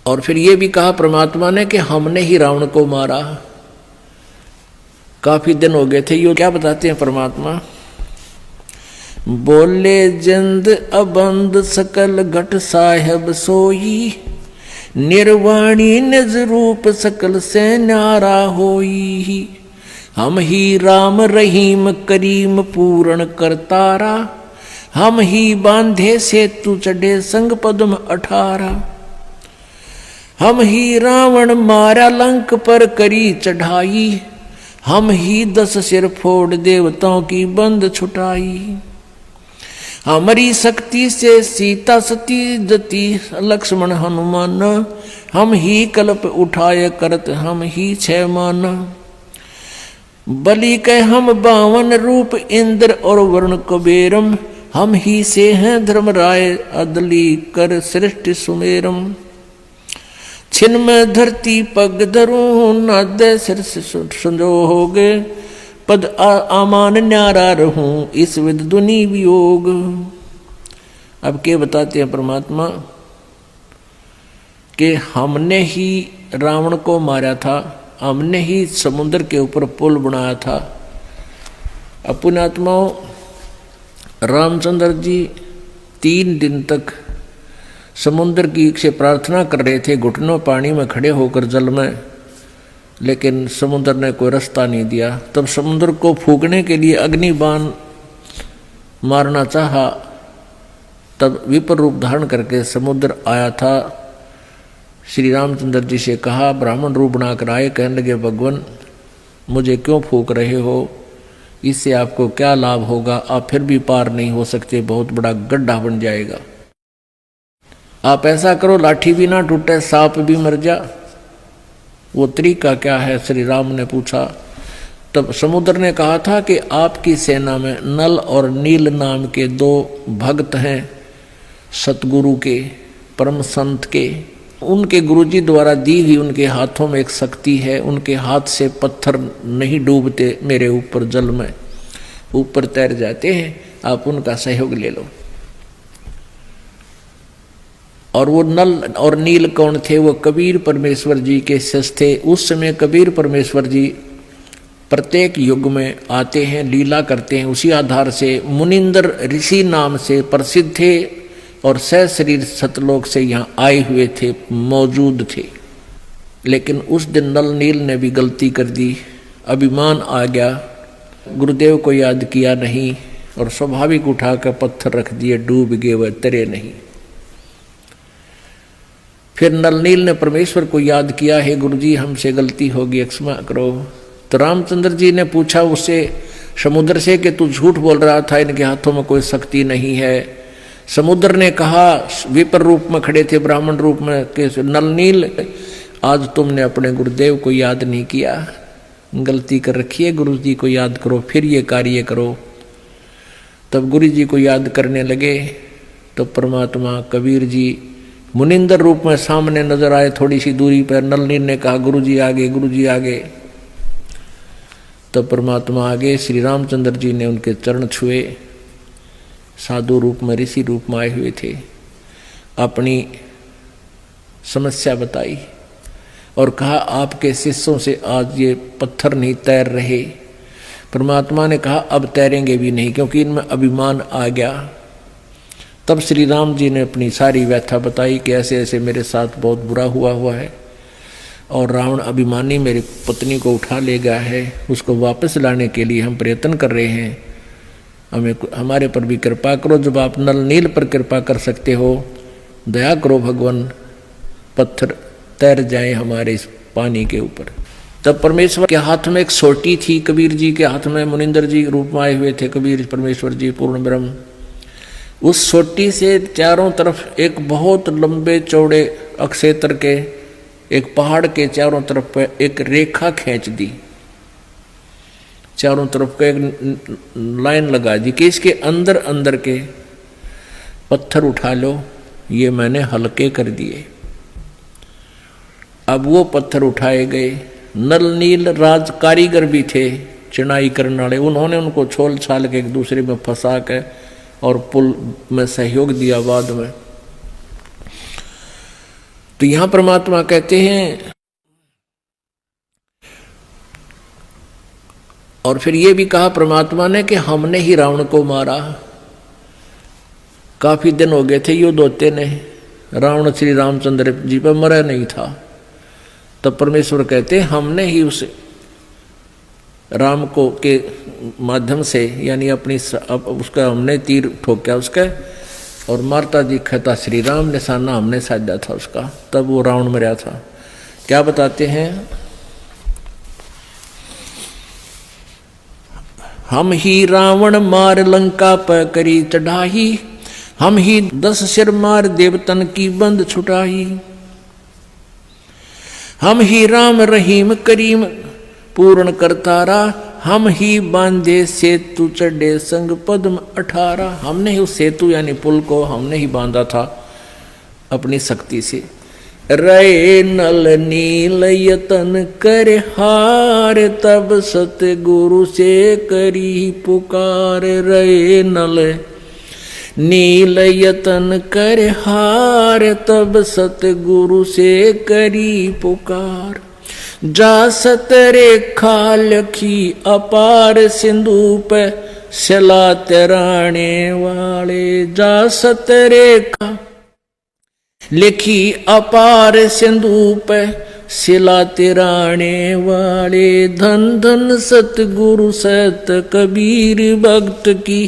और फिर ये भी कहा परमात्मा ने कि हमने ही रावण को मारा। काफी दिन हो गए थे। ये क्या बताते हैं परमात्मा? बोले जिंद अबंद सकल घट साहेब सोई, निर्वाणी निज रूप सकल से न्यारा होई। हम ही राम रहीम करीम पूर्ण करतारा, हम ही बांधे सेतु चढ़े संग पद्म 18। हम ही रावण मारा लंक पर करी चढ़ाई, हम ही 10 सिर फोड़ देवताओं की बंद छुटाई। हमारी शक्ति से सीता सती जती लक्ष्मण हनुमान, हम ही कल्प उठाए करत हम ही 6 मान। बलि के हम 52 रूप इंद्र और वरुण कुबेरम, हम ही से हैं धर्मराय अदली कर सृष्टि सुमेरम। छिन में धरती पग धरूं नादे सिर संजोग, पद आमान न्यारा रहूं इस विद दुनि वियोग। अब क्या बताते हैं परमात्मा कि हमने ही रावण को मारा था, हमने ही समुद्र के ऊपर पुल बनाया था। अपने आत्माओं, रामचंद्र जी 3 दिन तक समुद्र की से प्रार्थना कर रहे थे, घुटनों पानी में खड़े होकर जल में, लेकिन समुद्र ने कोई रास्ता नहीं दिया। तब समुद्र को फूकने के लिए अग्निबाण मारना चाहा, तब विपर रूप धारण करके समुद्र आया था। श्री रामचंद्र जी से कहा, ब्राह्मण रूप बनाकर आए, कहने लगे भगवान मुझे क्यों फूक रहे हो, इससे आपको क्या लाभ होगा, आप फिर भी पार नहीं हो सकते, बहुत बड़ा गड्ढा बन जाएगा। आप ऐसा करो लाठी भी ना टूटे, सांप भी मर जा। वो तरीका क्या है, श्री राम ने पूछा। तब समुद्र ने कहा था कि आपकी सेना में नल और नील नाम के 2 भक्त हैं सतगुरु के, परम संत के। उनके गुरुजी द्वारा दी हुई उनके हाथों में एक शक्ति है, उनके हाथ से पत्थर नहीं डूबते मेरे ऊपर, जल में ऊपर तैर जाते हैं, आप उनका सहयोग ले लो। और वो नल और नील कौन थे? वो कबीर परमेश्वर जी के शिष्य थे। उस समय कबीर परमेश्वर जी प्रत्येक युग में आते हैं, लीला करते हैं। उसी आधार से मुनिंदर ऋषि नाम से प्रसिद्ध थे और सशरीर सतलोक से यहाँ आए हुए थे, मौजूद थे। लेकिन उस दिन नल नील ने भी गलती कर दी, अभिमान आ गया, गुरुदेव को याद किया नहीं और स्वाभाविक उठा कर पत्थर रख दिए, डूब गए, वह तरे नहीं। फिर नल नील ने परमेश्वर को याद किया, हे गुरुजी हमसे गलती होगी, क्षमा करो। तो रामचंद्र जी ने पूछा उससे, समुद्र से, कि तू झूठ बोल रहा था, इनके हाथों में कोई शक्ति नहीं है। समुद्र ने कहा, विपर रूप में खड़े थे, ब्राह्मण रूप में, कि नल नील आज तुमने अपने गुरुदेव को याद नहीं किया, गलती कर रखी है, गुरु जी को याद करो, फिर ये कार्य करो। तब गुरु जी को याद करने लगे तो परमात्मा कबीर जी मुनिंदर रूप में सामने नजर आए, थोड़ी सी दूरी पर। नल नील ने कहा, गुरु जी आगे, गुरु जी आगे। तब परमात्मा आगे, श्री रामचंद्र जी ने उनके चरण छुए, साधु रूप में, ऋषि रूप में आए हुए थे, अपनी समस्या बताई और कहा, आपके शिष्यों से आज ये पत्थर नहीं तैर रहे। परमात्मा ने कहा, अब तैरेंगे भी नहीं, क्योंकि इनमें अभिमान आ गया। तब श्री राम जी ने अपनी सारी व्यथा बताई कि ऐसे ऐसे मेरे साथ बहुत बुरा हुआ है और रावण अभिमानी मेरी पत्नी को उठा ले गया है, उसको वापस लाने के लिए हम प्रयत्न कर रहे हैं, हमें हमारे पर भी कृपा करो। जब आप नल नील पर कृपा कर सकते हो, दया करो भगवान, पत्थर तैर जाए हमारे इस पानी के ऊपर। तब परमेश्वर के हाथ में एक सोटी थी, कबीर जी के हाथ में, मुनिंदर जी रूप में आए हुए थे कबीर परमेश्वर जी पूर्ण ब्रह्म। उस सोटी से चारों तरफ एक बहुत लंबे चौड़े अक्षेत्र के, एक पहाड़ के चारों तरफ पे एक रेखा खींच दी, चारों तरफ का एक लाइन लगा दी कि इसके अंदर अंदर के पत्थर उठा लो, ये मैंने हल्के कर दिए। अब वो पत्थर उठाए गए। नल नील राज कारीगर भी थे, चिनाई करने वाले, उन्होंने उनको छोल छाल के एक दूसरे में फंसा के और पुल में सहयोग दिया बाद में। तो यहां परमात्मा कहते हैं, और फिर ये भी कहा परमात्मा ने कि हमने ही रावण को मारा। काफी दिन हो गए थे युद्ध होते ने, रावण श्री रामचंद्र जी पर मरा नहीं था। तब परमेश्वर कहते हमने ही उस राम को के माध्यम से, यानी अपनी उसका हमने तीर ठोका उसका, और मारता दिखता श्री राम, निशाना हमने साधा था उसका, तब वो रावण मरा था। क्या बताते हैं, हम ही रावण मार लंका पर करी चढ़ाई, हम ही 10 सिर मार देवतन की बंद छुटाई, हम ही राम रहीम करीम पूर्ण करतारा, हम ही बांधे सेतु चढ़े संग पद्म 18। हमने ही उस सेतु यानी पुल को हमने ही बांधा था अपनी शक्ति से। रे नल नील यतन कर हार, तब सतगुरु से करी पुकार। रे नल नील यतन कर हार, तब सतगुरु से करी पुकार। जा सतरेखा लखी अपार, सिंधु पे सिला तराने वाले। जा सतरेखा लिखी अपार, सिंधु पे सिला तिराने वाले। धन धन सतगुरु सत कबीर भक्त की